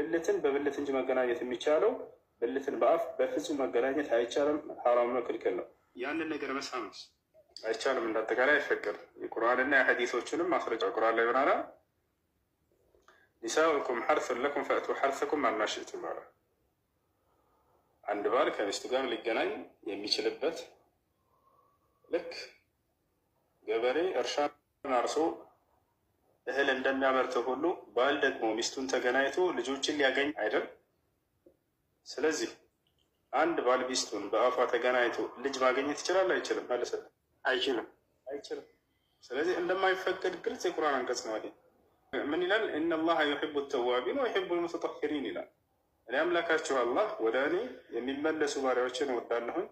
ብልትን በብልት እንጂ መገናኘት የሚቻለው ብልትን በአፍ በፍጹም መገናኘት አይቻልም። ሐራም ነው፣ ክልክል ነው። ያንን ነገር መሳምስ አይቻልም። እንዳጠቃላይ አይፈቀድም። የቁርአንና የሐዲሶችንም ማስረጃ ቁርአን ላይ ሆናላ ኒሳኡኩም ሐርሱን ለኩም ፈእቱ ሐርሰኩም አና ሽእቱም አለ። አንድ ባል ከሚስቱ ጋር ሊገናኝ የሚችልበት ልክ ገበሬ እርሻን አርሶ እህል እንደሚያመርተው ሁሉ ባል ደግሞ ሚስቱን ተገናኝቶ ልጆችን ሊያገኝ አይደል? ስለዚህ አንድ ባል ሚስቱን በአፏ ተገናኝቶ ልጅ ማግኘት ይችላል አይችልም? መልሰል አይችልም። ስለዚህ እንደማይፈቀድ ግልጽ የቁርአን አንቀጽ ነው። ምን ይላል? ኢነላሃ ዩሂቡ ተዋቢን ወዩሂቡ ልሙተጠሂሪን ይላል። እኔ አምላካችሁ አላህ ወደ እኔ የሚመለሱ ባሪያዎችን እወዳለሁኝ፣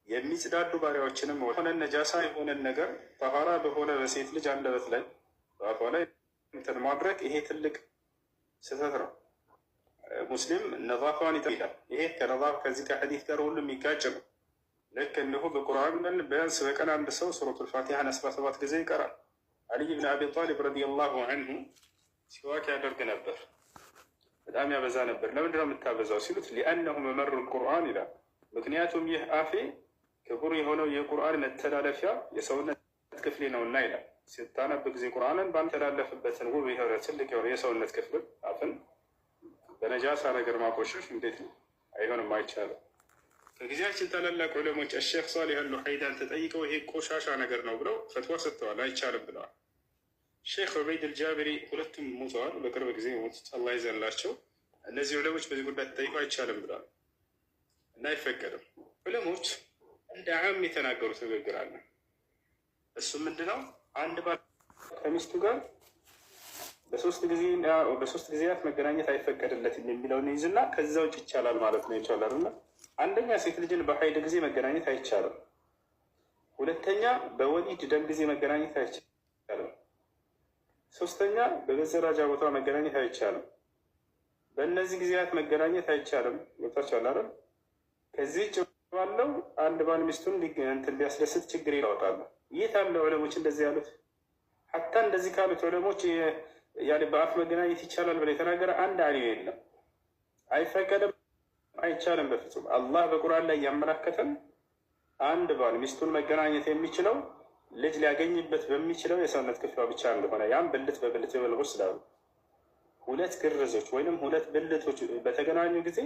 የሚጽዳዱ ባሪያዎችንም ሆነ ነጃሳ የሆነን ነገር ጠኋራ በሆነ በሴት ልጅ አንደበት ላይ በአፏ ላይ እንትን ማድረግ ይሄ ትልቅ ስህተት ነው። ሙስሊም ነዛፋን ይጠይቃል። ይሄ ከዚህ ከሐዲስ ጋር ሁሉ የሚጋጭ ነው። ልክ እንዲሁ በቁርአን ቢያንስ በቀን አንድ ሰው ሱረቱል ፋቲሃን 17 ጊዜ ይቀራል። አልይ ብን አቢ ጣሊብ ረዲየላሁ ዐንሁ ሲዋክ ያደርግ ነበር፣ በጣም ያበዛ ነበር። ለምንድነው የምታበዛው ሲሉት ሊአነሁ መመሩል ቁርአን ይላል። ምክንያቱም ይህ አፌ ክቡር የሆነው የቁርአን መተላለፊያ የሰውነት ክፍሌ ነውና ይላል። ስታነብ ጊዜ ቁርአንን ባንተላለፍበትን ውብ የሆነ ትልቅ የሆነ የሰውነት ክፍል አፍን በነጃሳ ነገር ማቆሸሽ እንዴት ነው? አይሆንም፣ አይቻልም። ከጊዜያችን ታላላቅ ዑለሞች ሼክ ሷሊህ አልሉሐይዳን ተጠይቀው ይሄ ቆሻሻ ነገር ነው ብለው ፈትዋ ሰጥተዋል። አይቻልም ብለዋል። ሼክ ዑበይድ አልጃብሪ ሁለቱም ሞተዋል፣ በቅርብ ጊዜ ሞቱት፣ አላህ ይዘንላቸው። እነዚህ ዑለሞች በዚህ ጉዳይ ተጠይቀው አይቻልም ብለዋል እና አይፈቀድም። ዑለሞች እንደ ዓም የተናገሩት ንግግር አለ። እሱ ምንድነው? አንድ ባል ከሚስቱ ጋር በሶስት ጊዜያት መገናኘት አይፈቀድለትም የሚለውን ይዝና ከዛ ውጭ ይቻላል ማለት ነው። ይቻላል እና አንደኛ ሴት ልጅን በሀይድ ጊዜ መገናኘት አይቻልም። ሁለተኛ በወሊድ ደም ጊዜ መገናኘት አይቻልም። ሶስተኛ በመዘራጃ ቦታ መገናኘት አይቻልም። በእነዚህ ጊዜያት መገናኘት አይቻልም። ቦታቸው አላረ ከዚህ ባለው አንድ ባል ሚስቱን እንትን ቢያስደስት ችግር ይላወጣሉ። ይህ አለ ዑለሞች እንደዚህ ያሉት። ሐታ እንደዚህ ካሉት ዑለሞች ያለ በአፍ መገናኘት ይቻላል ብለ የተናገረ አንድ አሊም የለም። አይፈቀድም፣ አይቻልም በፍጹም። አላህ በቁርአን ላይ ያመላከተን አንድ ባል ሚስቱን መገናኘት የሚችለው ልጅ ሊያገኝበት በሚችለው የሰውነት ክፍሏ ብቻ እንደሆነ ያም ብልት በብልት ይበልጉ ስላሉ ሁለት ግርዞች ወይንም ሁለት ብልቶች በተገናኙ ጊዜ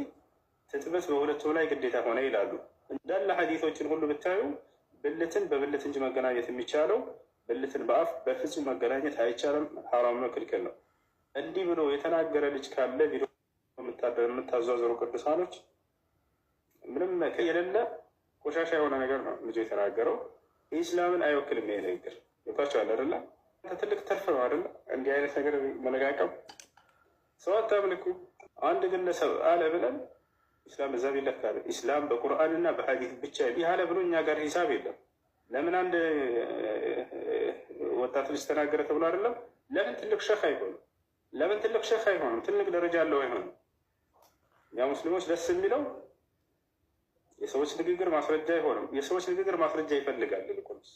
ትጥበት በሁለቱም ላይ ግዴታ ሆነ ይላሉ። እንዳለ ሐዲሶችን ሁሉ ብታዩ ብልትን በብልት እንጂ መገናኘት የሚቻለው ብልትን በአፍ በፍጹም መገናኘት አይቻልም፣ ሐራም ነው፣ ክልክል ነው። እንዲህ ብሎ የተናገረ ልጅ ካለ ቪዲዮ የምታዟዘሩ ቅዱሳኖች ምንም የሌለ ቆሻሻ የሆነ ነገር ነው ልጁ የተናገረው። ኢስላምን አይወክልም ይሄ ንግግር። ይባቻል አይደለ? ትልቅ ተርፍ ነው አይደለ? እንዲህ አይነት ነገር መለቃቀም ሰው አታምልኩ። አንድ ግለሰብ አለ ብለን ኢስላም እዛ ቢለካል። ኢስላም በቁርአንና በሐዲስ ብቻ ይህ አለ ብሎ እኛ ጋር ሂሳብ የለም። ለምን አንድ ወጣት ልጅ ተናገረ ተብሎ አይደለም? ለምን ትልቅ ሸህ አይሆንም? ለምን ትልቅ ሸህ አይሆንም? ትልቅ ደረጃ ያለው አይሆንም? እኛ ሙስሊሞች ደስ የሚለው የሰዎች ንግግር ማስረጃ አይሆንም። የሰዎች ንግግር ማስረጃ ይፈልጋል። ልቁንስ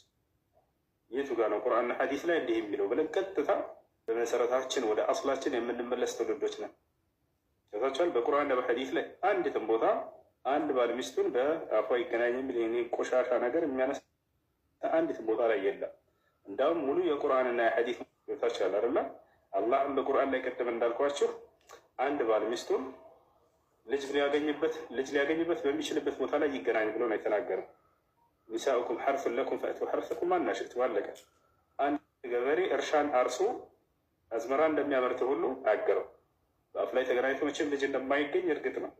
የቱ ጋር ነው ቁርአንና ሐዲስ ላይ እንዲህ የሚለው ብለን ቀጥታ በመሰረታችን ወደ አስላችን የምንመለስ ትውልዶች ነን። ታቻል በቁርአንና በሐዲስ ላይ አንዲትም ቦታ አንድ ባል ሚስቱን በአፏ ይገናኝ የሚል ቆሻሻ ነገር የሚያነሳ አንዲትም ቦታ ላይ የለም። እንዳውም ሙሉ የቁርአንና የሐዲስ ታቻል አይደል? አላህም በቁርአን ላይ ቀደም እንዳልኳችሁ አንድ ባል ሚስቱን ልጅ ሊያገኝበት በሚችልበት ቦታ ላይ ይገናኝ ብሎ ነው የተናገረው። ኒሳኡኩም ሐርሱን ለኩም ፈእቱ ሐርሰኩም አና ሽእቱም አለቀ። አንድ ገበሬ እርሻን አርሶ አዝመራ እንደሚያመርት ሁሉ አገረው። በአፍ ላይ ተገናኝቶ መቼም ልጅ እንደማይገኝ እርግጥ ነው።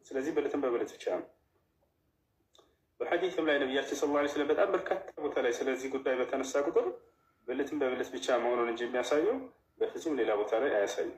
ስለዚህ ብልትን በብልት ብቻ ነው። በሐዲስም ላይ ነቢያችን ሰለላሁ ዐለይሂ ወሰለም በጣም በርካታ ቦታ ላይ ስለዚህ ጉዳይ በተነሳ ቁጥር ብልትን በብልት ብቻ መሆኑን እንጂ የሚያሳየው በፍጹም ሌላ ቦታ ላይ አያሳይም።